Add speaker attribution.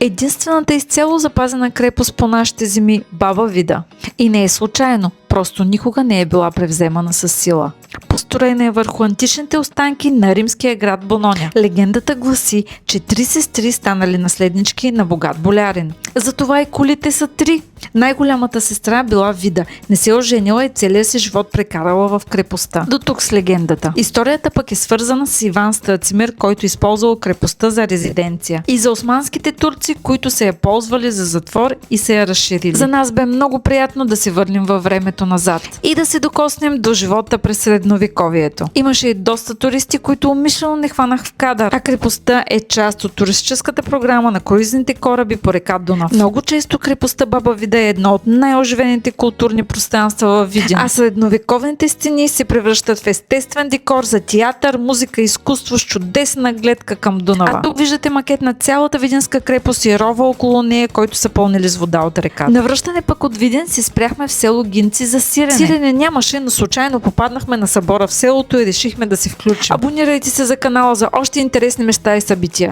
Speaker 1: Единствената изцяло запазена крепост по нашите земи – Баба Вида. И не е случайно, просто никога не е била превземана с сила. Построена е върху античните останки на римския град Бононя. Легендата гласи, че 3 сестри станали наследнички на богат болярин. Затова и колите са 3. Най-голямата сестра била Вида. Не се оженила и целия си живот прекарала в крепостта. До тук с легендата. Историята пък е свързана с Иван Стацимир, който използвал крепостта за резиденция. И за османските турци, които се я ползвали за затвор и се я разширили. За нас бе много приятно да се върнем във времето назад и да се докоснем до живота през средновековието. Имаше и доста туристи, които умишлено не хванах в кадър, а крепостта е част от туристическата програма на круизните кораби по река Дунав. Много често крепостта Баба Вида е едно от най-оживените културни пространства във Видин, а средновековните стени се превръщат в естествен декор за театър, музика и изкуство с чудесна гледка към Дунава. А тук виждате макет на цялата видинска крепост и рова около нея, който са пълнили с вода от реката. На връщане пък от Видин се спряхме в село Гинци за сирене. Сирене нямаше, но случайно попаднахме на събора в селото и решихме да се включим. Абонирайте се за канала за още интересни места и събития.